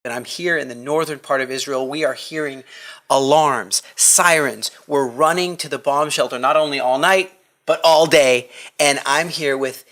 and I'm here in the northern part of Israel. We are hearing alarms, sirens. We're running to the bomb shelter, not only all night, but all day. And I'm here with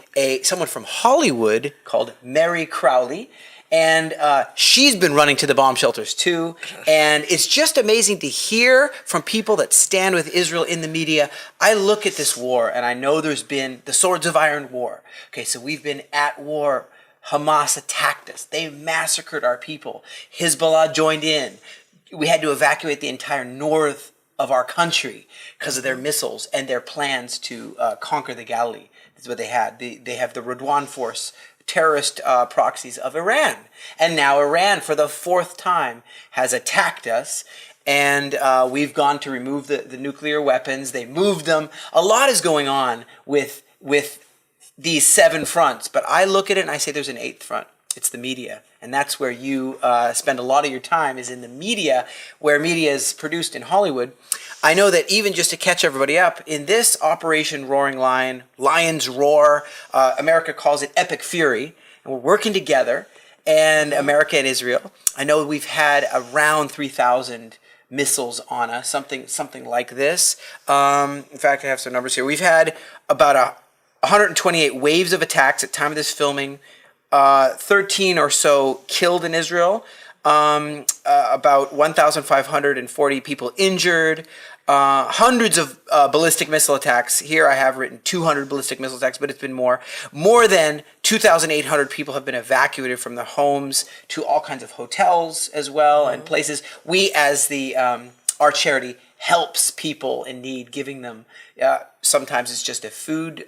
someone from Hollywood called Meri Crouley. And she's been running to the bomb shelters too. And it's just amazing to hear from people that stand with Israel in the media. I look at this war and I know there's been the Swords of Iron War. Okay, so we've been at war. Hamas attacked us. They massacred our people. Hezbollah joined in. We had to evacuate the entire north of our country because of their missiles and their plans to conquer the Galilee. That's what they had. They have the Radwan force, terrorist proxies of Iran. And now Iran, for the fourth time, has attacked us. And we've gone to remove the nuclear weapons. They moved them. A lot is going on with these 7 fronts. But I look at it and I say there's an 8th front. It's the media. And that's where you spend a lot of your time, is in the media, where media is produced in Hollywood. I know that even just to catch everybody up, in this Operation Roaring Lion, Lion's Roar, America calls it Epic Fury, and we're working together, and America and Israel. I know we've had around 3,000 missiles on us, something like this. In fact, I have some numbers here. We've had about 128 waves of attacks at time of this filming, 13 or so killed in Israel, about 1,540 people injured, hundreds of ballistic missile attacks. Here I have written 200 ballistic missile attacks, but it's been more. More than 2,800 people have been evacuated from their homes to all kinds of hotels as well, and places. We, as our charity, helps people in need, giving them, sometimes it's just a food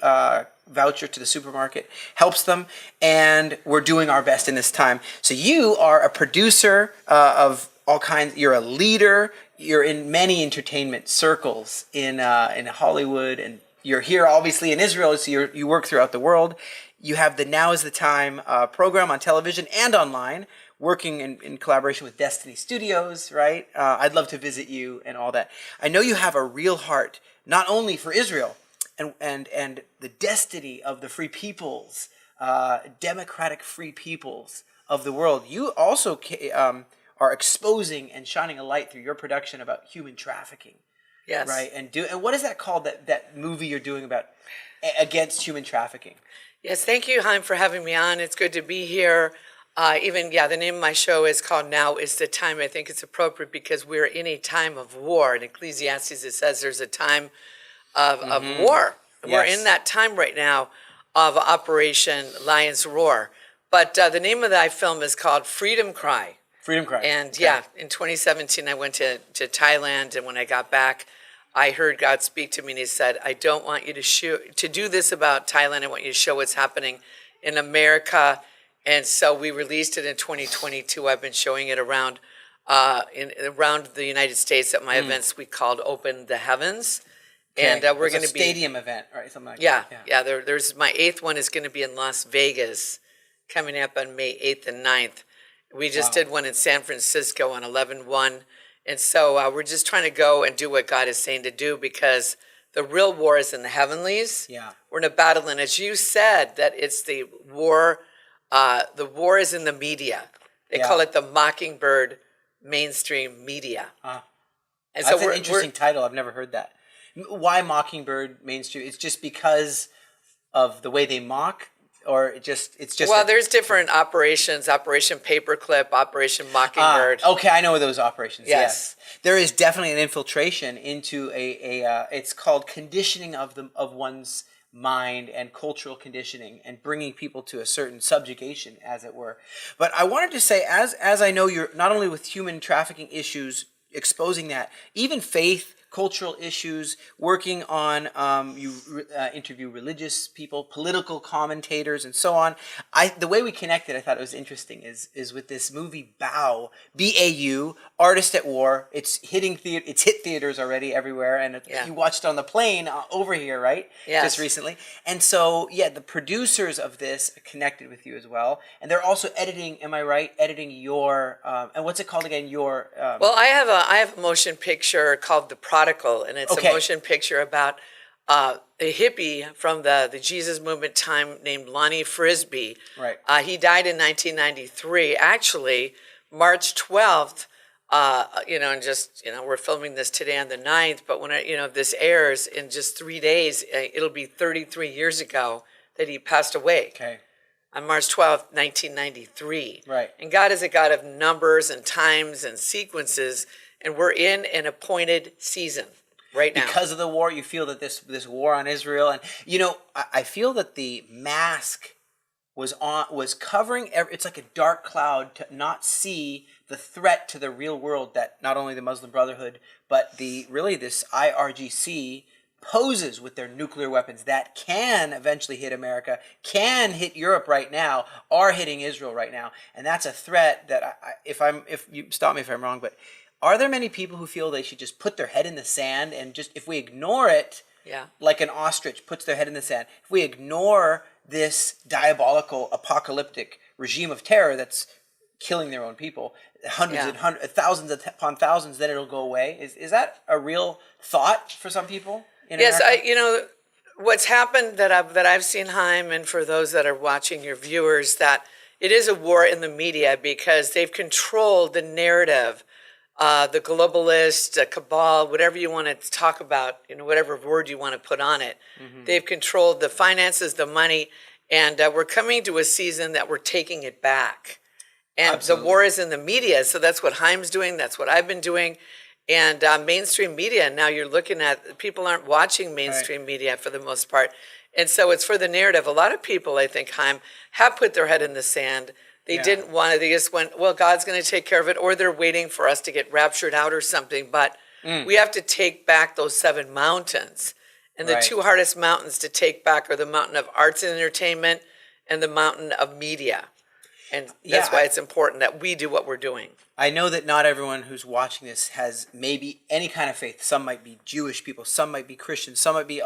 voucher to the supermarket, helps them, and we're doing our best in this time. So you are a producer of all kinds, you're a leader, you're in many entertainment circles in Hollywood, and you're here obviously in Israel, so you work throughout the world. You have the Now is the Time program on television and online, working in collaboration with Destiny Studios, right? I'd love to visit you and all that. I know you have a real heart, not only for Israel and the destiny of the free peoples, democratic free peoples of the world. You also are exposing and shining a light through your production about human trafficking. Yes. Right? And what is that called, that movie you're doing about against human trafficking? Yes, thank you, Chaim, for having me on. It's good to be here. The name of my show is called Now is the Time. I think it's appropriate because we're in a time of war. In Ecclesiastes, it says there's a time of war. Yes. We're in that time right now of Operation Lion's Roar. But the name of that film is called Freedom Cry. Freedom Cry. And in 2017, I went to Thailand, and when I got back, I heard God speak to me, and he said, I don't want you to do this about Thailand. I want you to show what's happening in America. And so we released it in 2022. I've been showing it around around the United States at my events we called Open the Heavens. Okay. And we're going to be stadium event, right? Something like that. There's my 8th one is going to be in Las Vegas, coming up on May 8th and 9th. We just did one in San Francisco on 11/1. And so we're just trying to go and do what God is saying to do, because the real war is in the heavenlies. Yeah. We're in a battle. And as you said, that it's the war is in the media. They call it the Mockingbird mainstream media. And that's an interesting title. I've never heard that. Why Mockingbird mainstream? It's just because of the way they mock? Or it's just well, there's different operations: Operation Paperclip, Operation Mockingbird. Okay, I know those operations. Yes. There is definitely an infiltration into it's called conditioning of one's mind and cultural conditioning, and bringing people to a certain subjugation, as it were. But I wanted to say, as I know you're not only with human trafficking issues, exposing that, even faith, cultural issues, working on, you interview religious people, political commentators, and so on. The way we connected, I thought it was interesting, is with this movie BAU, B-A-U, Artist at War. It's it's hit theaters already everywhere, and you watched it on the plane over here, right? Yes. Just recently. And so, the producers of this connected with you as well, and they're also editing. Am I right? Editing your and what's it called again? Your well, I have a motion picture called The Prodigal, and it's a motion picture about a hippie from the Jesus movement time named Lonnie Frisbee. Right. He died in 1993, actually, March 12th, and just, we're filming this today on the 9th, but when, if this airs in just 3 days, it'll be 33 years ago that he passed away. Okay. On March 12th, 1993. Right. And God is a God of numbers and times and sequences, and we're in an appointed season right now. Because of the war, you feel that this war on Israel, and I feel that the mask was covering it's like a dark cloud to not see the threat to the real world that not only the Muslim Brotherhood but this IRGC poses with their nuclear weapons that can eventually hit America, can hit Europe right now, are hitting Israel right now, and that's a threat that if you stop me if I'm wrong, but are there many people who feel they should just put their head in the sand and just, if we ignore it, like an ostrich puts their head in the sand, if we ignore this diabolical apocalyptic regime of terror that's killing their own people, thousands upon thousands, then it'll go away? Is that a real thought for some people in Yes, America? What's happened that I've seen, Chaim, and for those that are watching, your viewers, that it is a war in the media because they've controlled the narrative. The globalist, cabal, whatever you want to talk about, whatever word you want to put on it. Mm-hmm. They've controlled the finances, the money, and we're coming to a season that we're taking it back. And Absolutely. The war is in the media, so that's what Chaim's doing, that's what I've been doing. And mainstream media, now you're looking at, people aren't watching mainstream media for the most part. And so it's for the narrative. A lot of people, I think, Chaim, have put their head in the sand. They didn't want to, they just went, well, God's going to take care of it, or they're waiting for us to get raptured out or something. But we have to take back those 7 mountains. And the 2 hardest mountains to take back are the mountain of arts and entertainment and the mountain of media. And that's why it's important that we do what we're doing. I know that not everyone who's watching this has maybe any kind of faith. Some might be Jewish people, some might be Christians, some might be,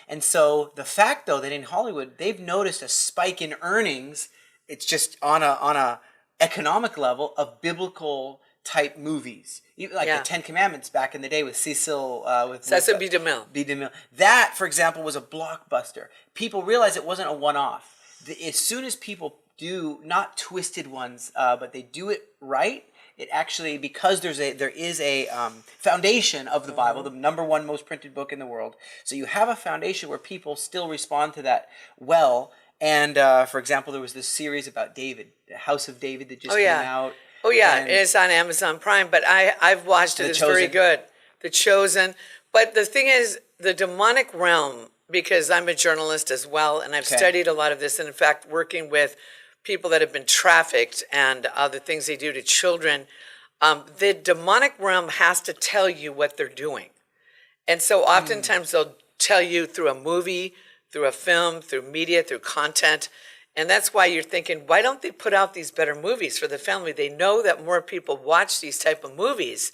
And so the fact, though, that in Hollywood, they've noticed a spike in earnings. It's just on a economic level of biblical type movies, like the 10 Commandments back in the day with Cecil B. DeMille. That, for example, was a blockbuster. People realized it wasn't a one-off. As soon as people do not twisted ones, but they do it right, it actually, because there is a foundation of the Bible, the #1 most printed book in the world. So you have a foundation where people still respond to that well. And, for example, there was this series about David, the House of David, that just came out. Oh, yeah. And it's on Amazon Prime, but I've watched it. It's very good. The Chosen. But the thing is, the demonic realm, because I'm a journalist as well, and I've studied a lot of this, and in fact, working with people that have been trafficked and the things they do to children, the demonic realm has to tell you what they're doing. And so oftentimes they'll tell you through a movie, through a film, through media, through content. And that's why you're thinking, why don't they put out these better movies for the family? They know that more people watch these type of movies.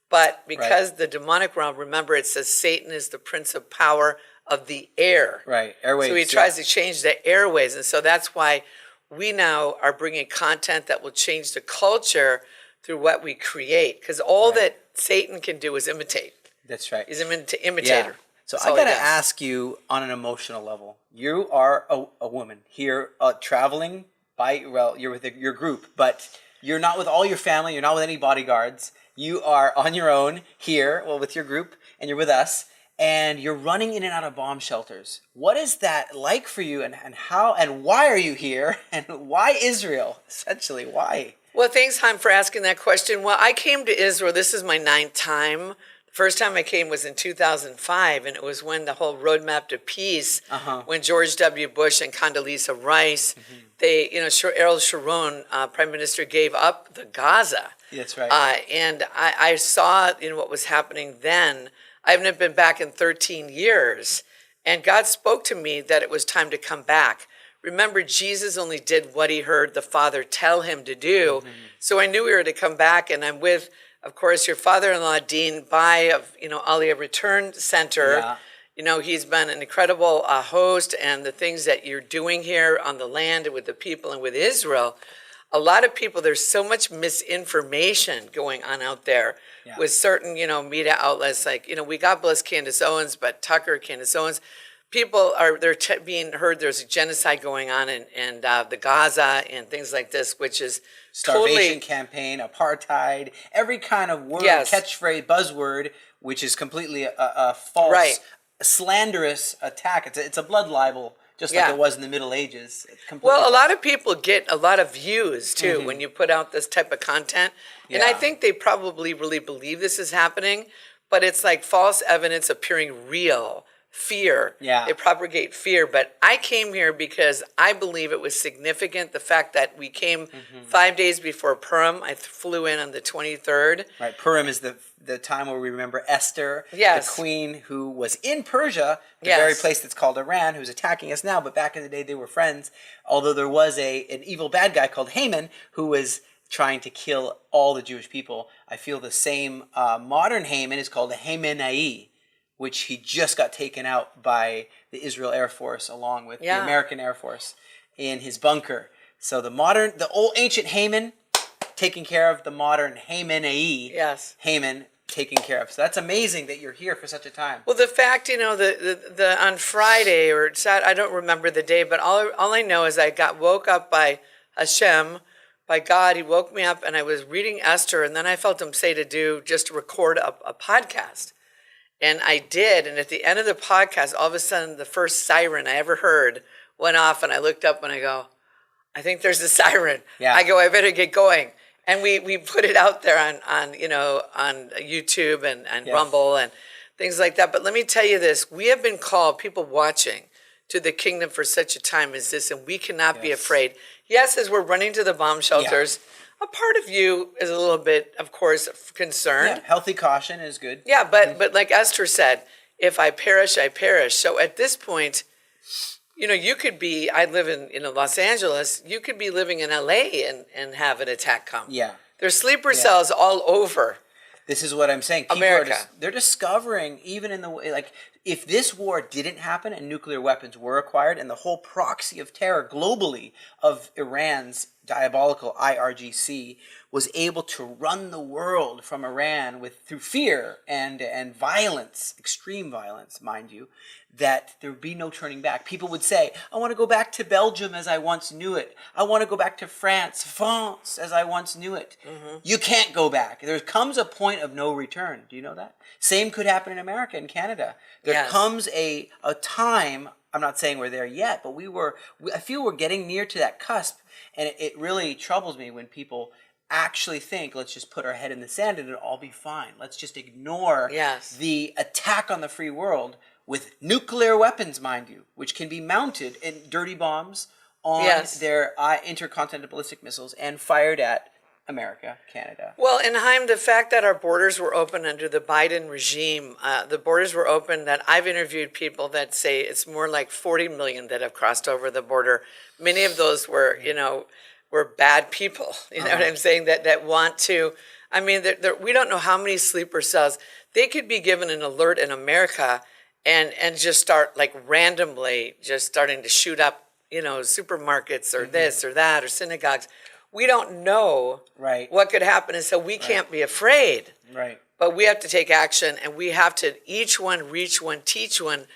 But because the demonic realm, remember, it says Satan is the prince of power of the air. Right, airways. So he tries to change the airways. And so that's why we now are bringing content that will change the culture through what we create. Because all that Satan can do is imitate. That's right. He's an imitator. Yeah. So I got to ask you on an emotional level. You are a woman here traveling you're with your group, but you're not with all your family. You're not with any bodyguards. You are on your own here, with your group, and you're with us, and you're running in and out of bomb shelters. What is that like for you, and how, and why are you here, and why Israel, essentially, why? Well, thanks, Chaim, for asking that question. Well, I came to Israel. This is my 9th time. First time I came was in 2005, and it was when the whole roadmap to peace, when George W. Bush and Condoleezza Rice, Ariel Sharon, Prime Minister, gave up the Gaza. That's right. And I saw what was happening then. I haven't been back in 13 years, and God spoke to me that it was time to come back. Remember, Jesus only did what he heard the Father tell him to do. So I knew we were to come back, and I'm with, of course, your father-in-law, Dean Bai of, Aliyah Return Center. Yeah. He's been an incredible host, and the things that you're doing here on the land and with the people and with Israel. A lot of people, there's so much misinformation going on out there with certain, media outlets like, we God bless Candace Owens, but Candace Owens. people are being heard. There's a genocide going on in the Gaza and things like this, which is Starvation totally campaign, apartheid, every kind of word, Yes. catchphrase, buzzword, which is completely a false, Right. slanderous attack. It's a blood libel, just like Yeah. it was in the Middle Ages. It's completely Well, a false. lot of people get a lot of views too when you put out this type of content. And I Yeah. think they probably really believe this is happening, but it's like false evidence appearing real, fear. Yeah. They propagate fear. But I came here because I believe it was significant. The fact that we came 5 days before Purim. I flew in on the 23rd. Right, Purim is the time where we remember Esther, Yes. the queen who was in Persia, the Yes. very place that's called Iran, who's attacking us now. But back in the day, they were friends. Although there was an evil bad guy called Haman who was trying to kill all the Jewish people. I feel the same modern Haman is called a Hamenai, which he just got taken out by the Israel Air Force along with the Yeah. American Air Force in his bunker. So the old ancient Haman taking care of, the modern Hamenai, Yes. Haman taken care of. So that's amazing that you're here for such a time. Well, the fact, the on Friday or Saturday, I don't remember the day, but all I know is I woke up by Hashem, by God. He woke me up and I was reading Esther, and then I felt him say just to record a podcast. And I did, and at the end of the podcast, all of a sudden, the first siren I ever heard went off, and I looked up and I go, I think there's a siren. Yeah. I go, I better get going. And we put it out there on YouTube and Yes. Rumble and things like that. But let me tell you this, we have been called, people watching, to the kingdom for such a time as this, and we cannot be Yes. afraid. Yes, as we're running to the bomb shelters, a part of you is a little bit, of course, concerned. Yeah, healthy caution is good. Yeah, but like Esther said, if I perish, I perish. So at this point, you could be, I live in Los Angeles, you could be living in LA and have an attack come. Yeah. There's sleeper cells all over. This is what I'm saying. People America. they're discovering, even in the way, like, if this war didn't happen and nuclear weapons were acquired and the whole proxy of terror globally of Iran's diabolical IRGC was able to run the world from Iran through fear and violence, extreme violence, mind you, that there would be no turning back. People would say, I want to go back to Belgium as I once knew it. I want to go back to France as I once knew it. You can't go back. There comes a point of no return. Do you know that? Same could happen in America and Canada. There Yes. comes a time, I'm not saying we're there yet, but I feel we're getting near to that cusp. And it really troubles me when people actually think, let's just put our head in the sand and it'll all be fine. Let's just ignore Yes. the attack on the free world with nuclear weapons, mind you, which can be mounted in dirty bombs on Yes. their intercontinental ballistic missiles and fired at America, Canada. Well, and Haim, the fact that our borders were open under the Biden regime, the borders were open, that I've interviewed people that say it's more like 40 million that have crossed over the border. Many of those were, were bad people, you know what I'm saying, that want to, I mean, we don't know how many sleeper cells. They could be given an alert in America and just start like randomly just starting to shoot up, supermarkets or this or that or synagogues. We don't know Right. what could happen, and so we can't be afraid. Right. But we have to take action, and we have to each one reach one, teach one.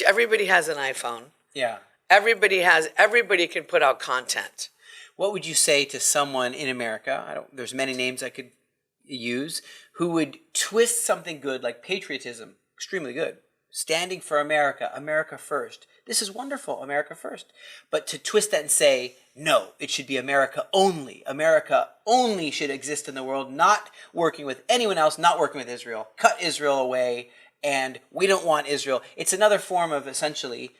Everybody has an iPhone. Yeah. Everybody can put out content. What would you say to someone in America, there's many names I could use, who would twist something good like patriotism, extremely good, standing for America, America first. This is wonderful, America first. But to twist that and say, no, it should be America only. America only should exist in the world, not working with anyone else, not working with Israel. Cut Israel away, and we don't want Israel. It's another form of essentially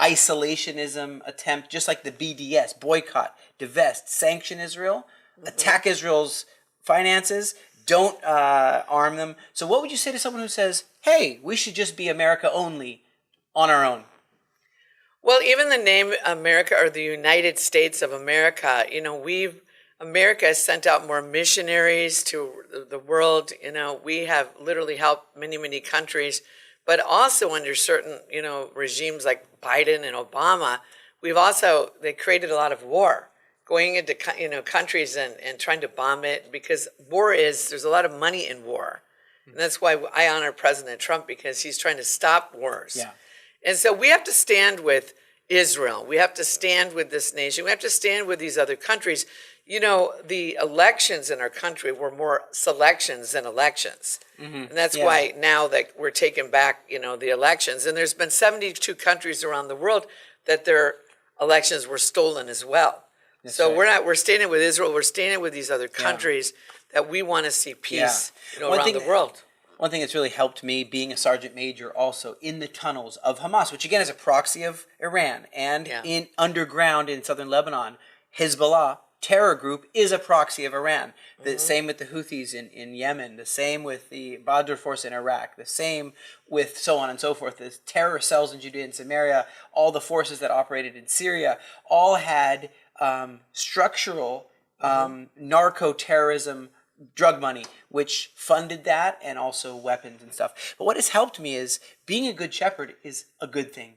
isolationism attempt, just like the BDS, boycott, divest, sanction Israel, attack Israel's finances, don't arm them. So what would you say to someone who says, hey, we should just be America only on our own? Well, even the name America or the United States of America, America has sent out more missionaries to the world. We have literally helped many, many countries, but also under certain, regimes like Biden and Obama, they created a lot of war, going into, countries and trying to bomb it, because there's a lot of money in war. And that's why I honor President Trump, because he's trying to stop wars. Yeah. And so we have to stand with Israel. We have to stand with this nation. We have to stand with these other countries. You know, the elections in our country were more selections than elections. And that's why now that we're taking back, you know, the elections. And there's been 72 countries around the world that their elections were stolen as well. That's so right. we're standing with Israel. We're standing with these other countries that we want to see peace, you know, One around thing- the world. One thing that's really helped me, being a sergeant major also in the tunnels of Hamas, which again is a proxy of Iran, and in underground in southern Lebanon, Hezbollah terror group is a proxy of Iran. The same with the Houthis in Yemen, the same with the Badr force in Iraq, the same with so on and so forth. The terror cells in Judea and Samaria, all the forces that operated in Syria, all had structural narco-terrorism drug money, which funded that, and also weapons and stuff. But what has helped me is being a good shepherd is a good thing.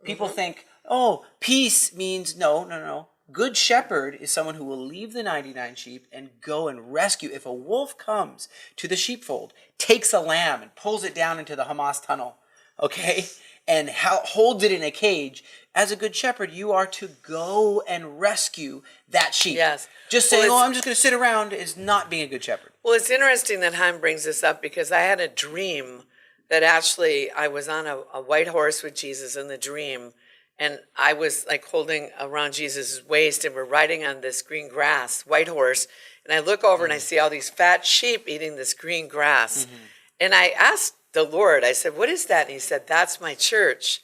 People think, oh, peace means no. Good shepherd is someone who will leave the 99 sheep and go and rescue. If a wolf comes to the sheepfold, takes a lamb and pulls it down into the Hamas tunnel, okay, and holds it in a cage, as a good shepherd, you are to go and rescue that sheep. Yes. Just saying, I'm just going to sit around is not being a good shepherd. Well, it's interesting that Chaim brings this up because I had a dream that actually I was on a white horse with Jesus in the dream, and I was like holding around Jesus' waist, and we're riding on this green grass, white horse, and I look over and I see all these fat sheep eating this green grass. And I asked the Lord, I said, what is that? And he said, that's my church.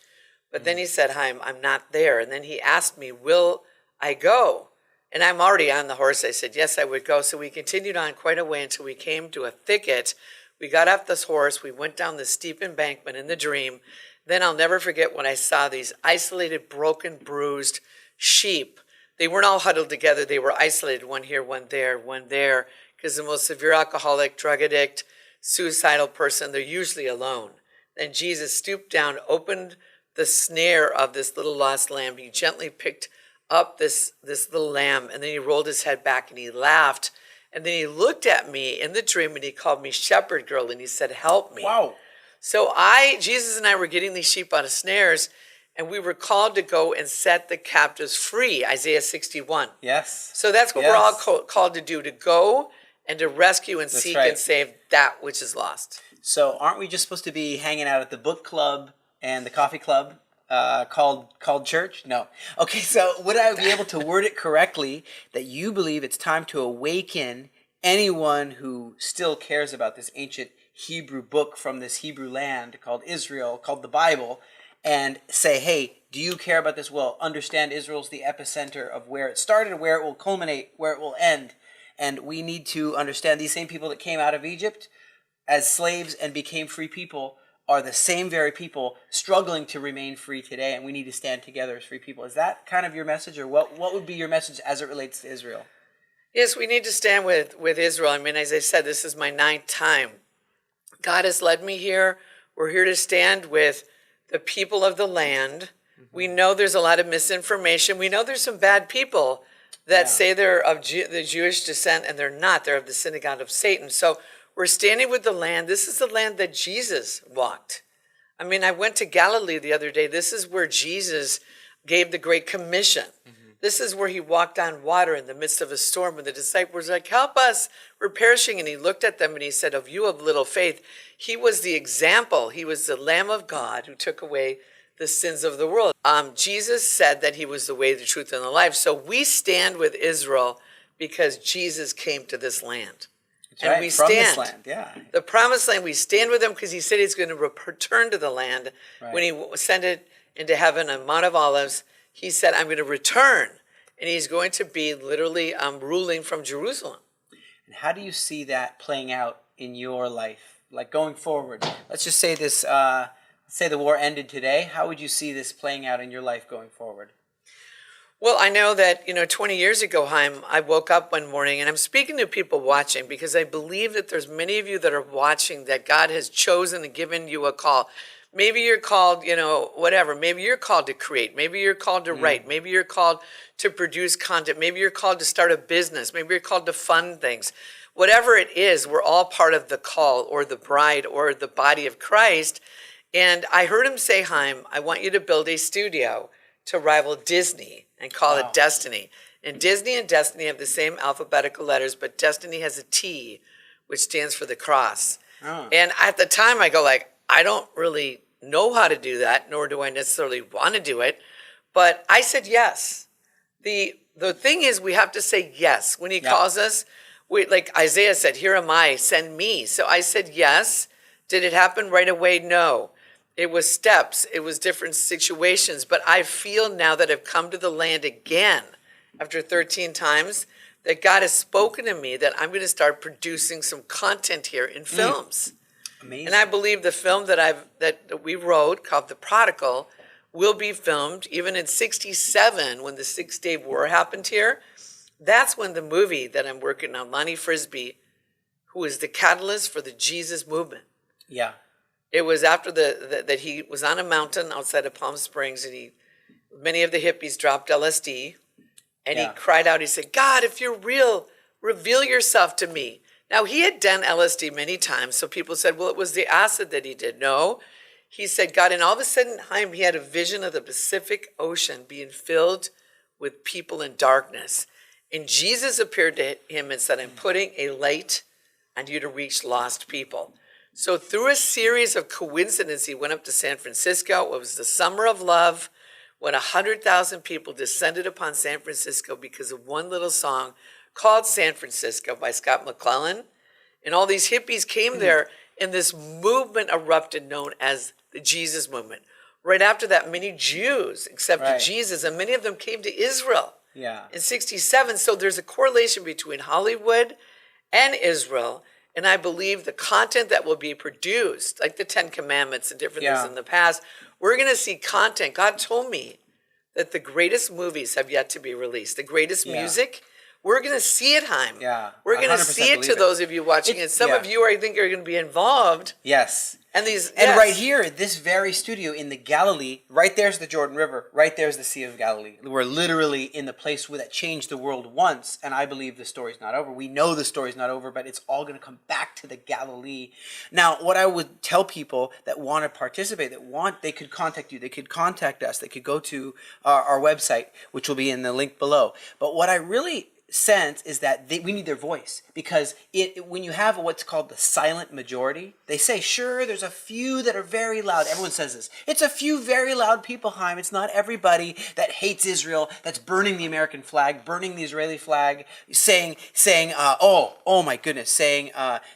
But then he said, Chaim, I'm not there. And then he asked me, will I go? And I'm already on the horse. I said, yes, I would go. So we continued on quite a way until we came to a thicket. We got off this horse. We went down this steep embankment in the dream. Then I'll never forget when I saw these isolated, broken, bruised sheep. They weren't all huddled together. They were isolated, one here, one there, because the most severe alcoholic, drug addict, suicidal person, they're usually alone. Then Jesus stooped down, opened the snare of this little lost lamb. He gently picked up this little lamb, and then he rolled his head back and he laughed. And then he looked at me in the dream and he called me shepherd girl, and he said, help me. Wow. So Jesus and I were getting these sheep out of snares, and we were called to go and set the captives free, Isaiah 61. Yes. So that's what we're all called to do, to go and to rescue and seek right. and save that which is lost. So aren't we just supposed to be hanging out at the book club and the coffee club called church? No. Okay, so would I be able to word it correctly that you believe it's time to awaken anyone who still cares about this ancient Hebrew book from this Hebrew land called Israel, called the Bible, and say, hey, do you care about this? Well, understand Israel's the epicenter of where it started, where it will culminate, where it will end. And we need to understand these same people that came out of Egypt as slaves and became free people are the same very people struggling to remain free today, and we need to stand together as free people. Is that kind of your message, or what would be your message as it relates to Israel? Yes, we need to stand with Israel. I mean, as I said, this is my 9th time. God has led me here. We're here to stand with the people of the land. We know there's a lot of misinformation. We know there's some bad people that say they're of the Jewish descent, and they're not. They're of the synagogue of Satan. So we're standing with the land. This is the land that Jesus walked. I mean, I went to Galilee the other day. This is where Jesus gave the Great Commission. This is where he walked on water in the midst of a storm, and the disciples were like, help us, we're perishing. And he looked at them and he said, of you of little faith. He was the example. He was the Lamb of God who took away the sins of the world. Jesus said that he was the way, the truth, and the life. So we stand with Israel because Jesus came to this land. That's and right, we from stand. this land, yeah. The promised land, we stand with him because he said he's going to return to the land. Right. When he ascended into heaven on Mount of Olives, he said, I'm going to return. And he's going to be literally ruling from Jerusalem. And how do you see that playing out in your life, like going forward? Let's just say this, say the war ended today. How would you see this playing out in your life going forward? Well, I know that, 20 years ago, Chaim, I woke up one morning, and I'm speaking to people watching because I believe that there's many of you that are watching that God has chosen and given you a call. Maybe you're called, whatever. Maybe you're called to create. Maybe you're called to write. Maybe you're called to produce content. Maybe you're called to start a business. Maybe you're called to fund things. Whatever it is, we're all part of the call or the bride or the body of Christ. And I heard him say, Chaim, I want you to build a studio to rival Disney and call it Destiny. And Disney and Destiny have the same alphabetical letters, but Destiny has a T, which stands for the cross. And at the time, I go like, I don't really know how to do that, nor do I necessarily want to do it. But I said yes. The thing is, we have to say yes. When he calls us, like Isaiah said, here am I, send me. So I said yes. Did it happen right away? No. It was steps. It was different situations. But I feel now that I've come to the land again after 13 times that God has spoken to me that I'm going to start producing some content here in films. Amazing. And I believe the film that we wrote called The Prodigal will be filmed even in 1967 when the 6-Day War happened here. That's when the movie that I'm working on, Lonnie Frisbee, who is the catalyst for the Jesus movement. Yeah. It was after that he was on a mountain outside of Palm Springs, and many of the hippies dropped LSD, and he cried out. He said, "God, if you're real, reveal yourself to me." Now he had done LSD many times, so people said, "Well, it was the acid that he did." No, he said, "God," and all of a sudden, Chaim, he had a vision of the Pacific Ocean being filled with people in darkness, and Jesus appeared to him and said, "I'm putting a light on you to reach lost people." So through a series of coincidences, he went up to San Francisco. It was the summer of love when 100,000 people descended upon San Francisco because of one little song called San Francisco by Scott McClellan. And all these hippies came there, and this movement erupted known as the Jesus movement. Right after that, many Jews accepted Jesus, and many of them came to Israel in 1967. So there's a correlation between Hollywood and Israel. And I believe the content that will be produced, like the 10 Commandments and different things in the past, we're going to see content. God told me that the greatest movies have yet to be released. The greatest music, we're going to see it, Chaim. Yeah, we're going to see it to those of you watching it. Some of you, I think, are going to be involved. Yes. And right here, this very studio in the Galilee, right there's the Jordan River, right there's the Sea of Galilee. We're literally in the place that changed the world once, and I believe the story's not over. We know the story's not over, but it's all going to come back to the Galilee. Now, what I would tell people that want to participate, they could contact you, they could contact us, they could go to our website, which will be in the link below. But what I really sense is that we need their voice, because when you have what's called the silent majority, they say, sure, there's a few that are very loud. Everyone says this. It's a few very loud people, Chaim. It's not everybody that hates Israel, that's burning the American flag, burning the Israeli flag, saying, oh my goodness, saying,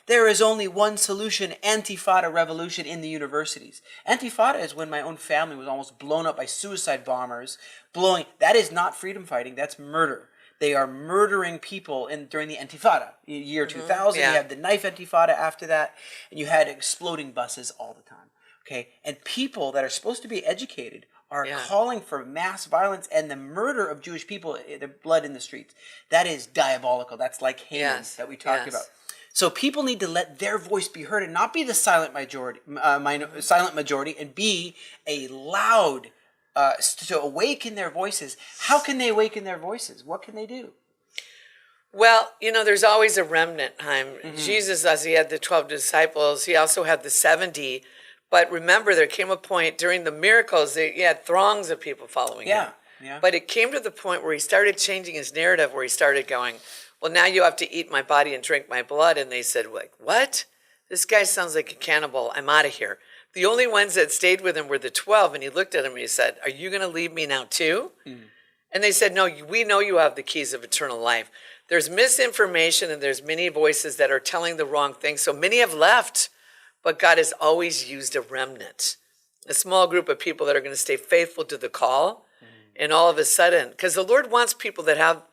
there is only one solution, Antifada revolution in the universities. Antifada is when my own family was almost blown up by suicide bombers, that is not freedom fighting, that's murder. They are murdering people during the Intifada, year 2000. You had the knife Intifada after that, and you had exploding buses all the time. Okay, and people that are supposed to be educated are calling for mass violence and the murder of Jewish people, the blood in the streets. That is diabolical. That's like Haman that we talked about. So people need to let their voice be heard and not be the silent majority, and be a loud. To awaken their voices. How can they awaken their voices? What can they do? Well, there's always a remnant, Chaim. Jesus, as he had the 12 disciples, he also had the 70. But remember, there came a point during the miracles, he had throngs of people following him. Yeah. But it came to the point where he started changing his narrative, where he started going, well, now you have to eat my body and drink my blood. And they said, like, what? This guy sounds like a cannibal. I'm out of here. The only ones that stayed with him were the 12, and he looked at him and he said, are you going to leave me now too? And they said, no, we know you have the keys of eternal life. There's misinformation, and there's many voices that are telling the wrong thing. So many have left, but God has always used a remnant, a small group of people that are going to stay faithful to the call. And all of a sudden, because the Lord wants people that have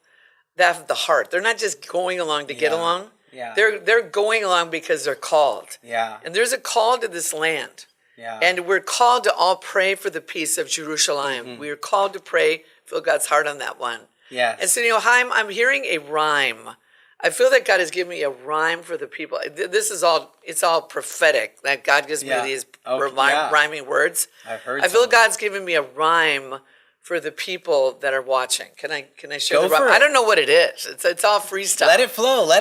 the heart. They're not just going along to get along. Yeah. They're going along because they're called. Yeah. And there's a call to this land. Yeah. And we're called to all pray for the peace of Jerusalem. We're called to pray, feel God's heart on that one. Yeah. And so, Chaim, I'm hearing a rhyme. I feel that God has given me a rhyme for the people. It's all prophetic, that God gives me these rhyming words. I feel God's given me a rhyme for the people that are watching. Can I share the rhyme? I don't know what it is. It's all freestyle. Let it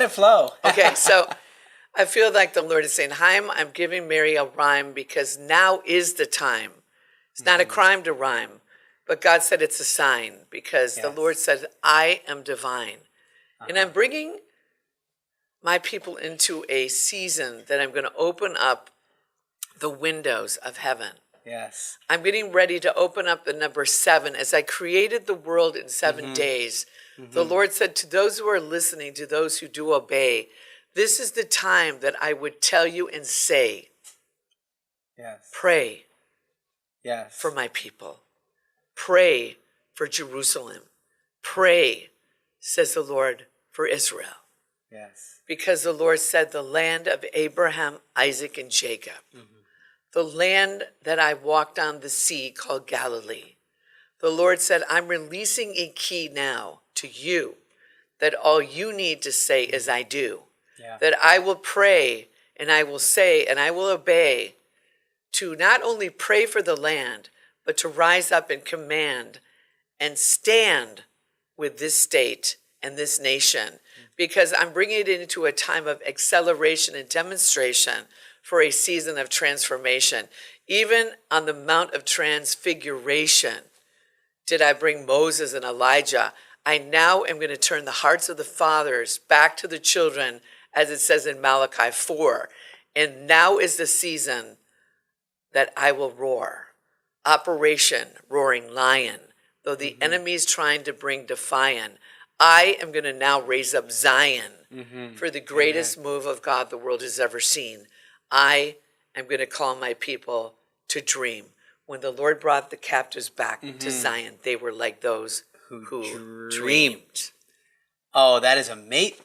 flow. Okay, so I feel like the Lord is saying, I'm giving Mary a rhyme because now is the time. It's not a crime to rhyme, but God said it's a sign because the Lord said, I am divine. And I'm bringing my people into a season that I'm going to open up the windows of heaven. Yes. I'm getting ready to open up the number 7. As I created the world in 7 days, the Lord said to those who are listening, to those who do obey, this is the time that I would tell you and say, pray for my people. Pray for Jerusalem. Pray, says the Lord, for Israel. Yes. Because the Lord said, the land of Abraham, Isaac, and Jacob, the land that I walked on the sea called Galilee. The Lord said, I'm releasing a key now to you that all you need to say is I do. That I will pray and I will say and I will obey to not only pray for the land, but to rise up and command and stand with this state and this nation. Because I'm bringing it into a time of acceleration and demonstration for a season of transformation. Even on the Mount of Transfiguration, did I bring Moses and Elijah. I now am going to turn the hearts of the fathers back to the children, as it says in Malachi 4. And now is the season that I will roar. Operation Roaring Lion. Though the enemy is trying to bring defiant, I am going to now raise up Zion for the greatest move of God the world has ever seen. I am going to call my people to dream. When the Lord brought the captives back to Zion, they were like those who dreamed. Oh, that is amazing.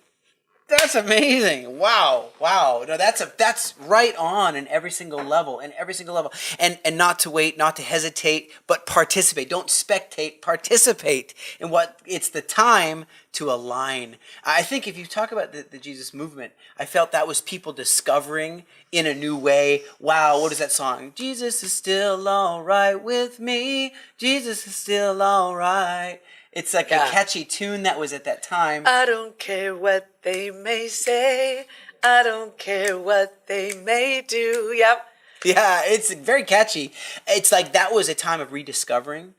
That's amazing. Wow. No, that's right on in every single level, And not to wait, not to hesitate, but participate. Don't spectate, participate in what it's the time to align. I think if you talk about the Jesus movement, I felt that was people discovering in a new way. Wow, what is that song? Jesus is still all right with me. Jesus is still all right. It's like a catchy tune that was at that time. I don't care what they may say. I don't care what they may do. Yep. Yeah, it's very catchy. It's like that was a time of rediscovering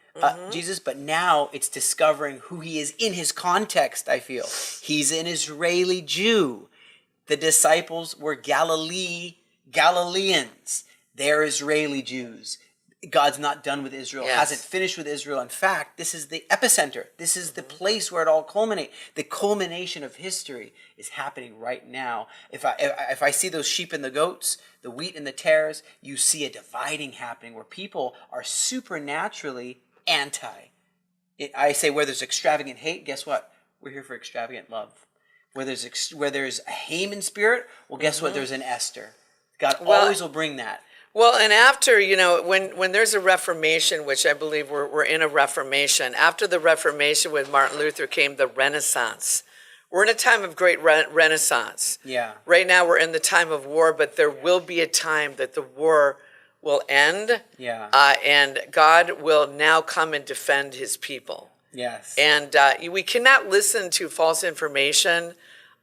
Jesus, but now it's discovering who he is in his context, I feel. He's an Israeli Jew. The disciples were Galileans. They're Israeli Jews. God's not done with Israel, hasn't finished with Israel. In fact, this is the epicenter. This is the place where it all culminates. The culmination of history is happening right now. If I see those sheep and the goats, the wheat and the tares, you see a dividing happening where people are supernaturally anti. I say where there's extravagant hate, guess what? We're here for extravagant love. Where there's a Haman spirit, well, guess what? There's an Esther. God always will bring that. Well, and after, when there's a Reformation, which I believe we're in a Reformation, after the Reformation with Martin Luther came the Renaissance. We're in a time of great Renaissance. Yeah. Right now we're in the time of war, but there will be a time that the war will end. Yeah. And God will now come and defend his people. Yes. And we cannot listen to false information.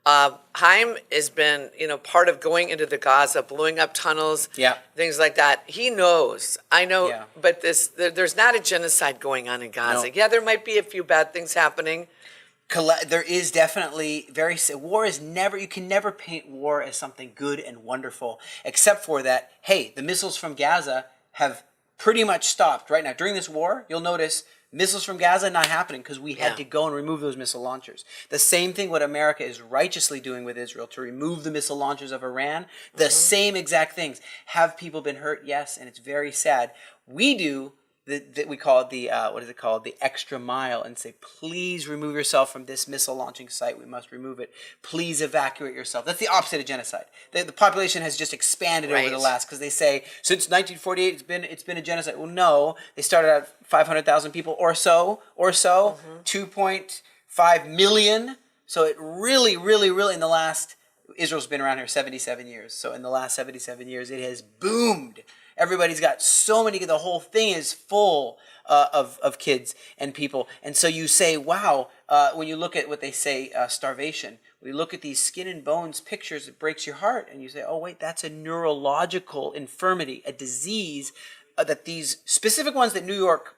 Haim has been, part of going into the Gaza, blowing up tunnels, things like that. He knows. I know, but there's not a genocide going on in Gaza. No. Yeah, there might be a few bad things happening. There is definitely war is never, you can never paint war as something good and wonderful, except for that, hey, the missiles from Gaza have pretty much stopped right now. During this war, you'll notice missiles from Gaza not happening because we had to go and remove those missile launchers. The same thing what America is righteously doing with Israel to remove the missile launchers of Iran. The same exact things. Have people been hurt? Yes, and it's very sad. We do we call it the extra mile, and say, please remove yourself from this missile launching site. We must remove it. Please evacuate yourself. That's the opposite of genocide. The population has just expanded over the last, because they say since 1948 it's been a genocide. Well, no, they started at 500,000 people or so, 2.5 million. So it really in the last, Israel's been around here 77 years. So in the last 77 years, it has boomed. Everybody's got so many, the whole thing is full of kids and people. And so you say, wow, when you look at what they say, starvation, we look at these skin and bones pictures, it breaks your heart. And you say, oh, wait, that's a neurological infirmity, a disease that these specific ones that New York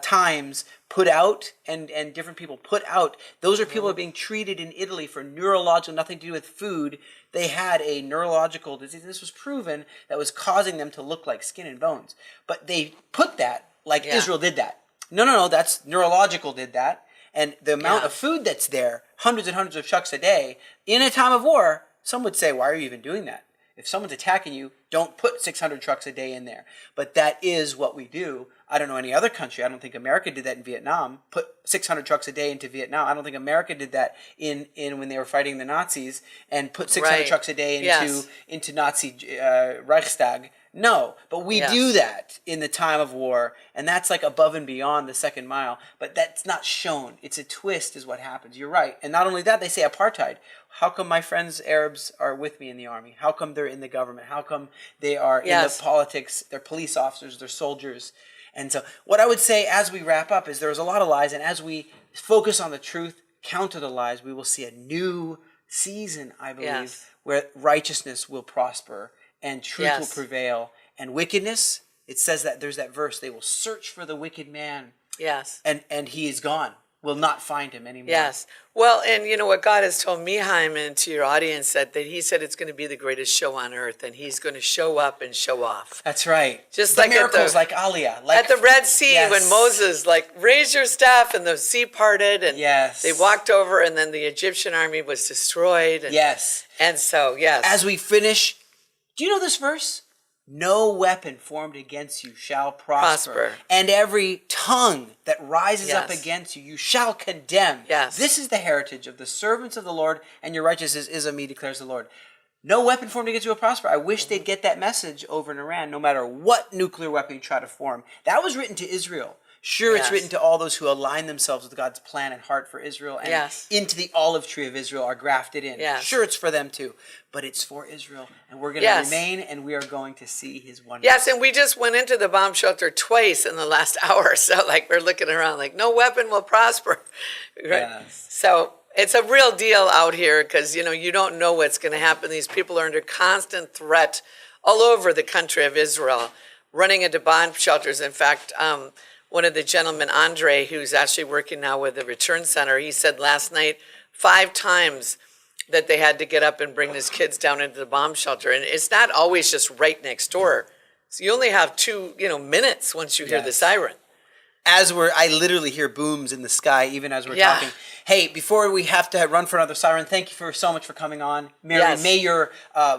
Times put out and different people put out. Those are people who are being treated in Italy for neurological, nothing to do with food. They had a neurological disease. This was proven that was causing them to look like skin and bones. But they put that like Israel did that. No, that's neurological did that. And the amount of food that's there, hundreds and hundreds of trucks a day, in a time of war, some would say, why are you even doing that? If someone's attacking you, don't put 600 trucks a day in there. But that is what we do. I don't know any other country. I don't think America did that in Vietnam. Put 600 trucks a day into Vietnam. I don't think America did that in when they were fighting the Nazis and put 600 trucks a day into Nazi Reichstag. No, but we do that in the time of war, and that's like above and beyond the second mile. But that's not shown. It's a twist is what happens. You're right. And not only that, they say apartheid. How come my friends Arabs are with me in the army? How come they're in the government? How come they are in the politics? They're police officers, they're soldiers. And so what I would say as we wrap up is there's a lot of lies, and as we focus on the truth, counter the lies, we will see a new season, I believe, where righteousness will prosper and truth will prevail. And wickedness, it says that there's that verse, they will search for the wicked man. Yes. And he is gone. Will not find him anymore. Yes. Well, and you know what God has told me, Hyman, to your audience, that he said it's going to be the greatest show on earth, and he's going to show up and show off. That's right. Just the like miracles like Aliyah. Like, at the Red Sea, when Moses, raise your staff, and the sea parted, and they walked over, and then the Egyptian army was destroyed. And, And so, as we finish, do you know this verse? No weapon formed against you shall prosper. And every tongue that rises up against you, you shall condemn. This is the heritage of the servants of the Lord, and your righteousness is of me, declares the Lord. No weapon formed against you will prosper. I wish they'd get that message over in Iran, no matter what nuclear weapon you try to form. That was written to Israel. Sure, it's written to all those who align themselves with God's plan and heart for Israel, and into the olive tree of Israel are grafted in. Sure, it's for them too, but it's for Israel, and we're going to remain, and we are going to see his wonders. Yes, and we just went into the bomb shelter twice in the last hour, so we're looking around no weapon will prosper. Right? So it's a real deal out here because, you don't know what's going to happen. These people are under constant threat all over the country of Israel, running into bomb shelters. In fact, one of the gentlemen, Andre, who's actually working now with the Return Center, he said last night 5 times that they had to get up and bring his kids down into the bomb shelter. And it's not always just right next door. So you only have 2, minutes once you hear the siren. I literally hear booms in the sky, even as we're talking. Hey, before we have to run for another siren, thank you so much for coming on. Meri, may your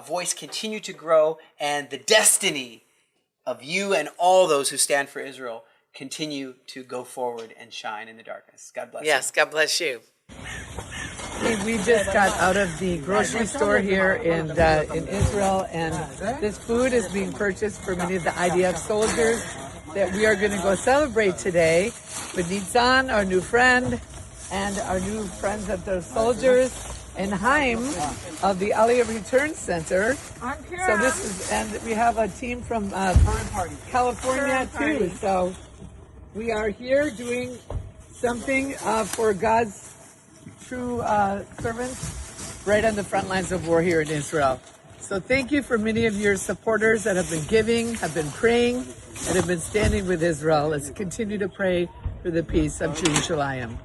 voice continue to grow, and the destiny of you and all those who stand for Israel continue to go forward and shine in the darkness. God bless you. Yes, God bless you. We just got out of the grocery store here in Israel, and this food is being purchased for many of the IDF soldiers that we are going to go celebrate today with Nitzan, our new friend, and our new friends of the soldiers, and Haim of the Aliyah Return Center. So this is, and we have a team from California too. So we are here doing something for God's true servants right on the front lines of war here in Israel. So thank you for many of your supporters that have been giving, have been praying, and have been standing with Israel. Let's continue to pray for the peace of Jerusalem.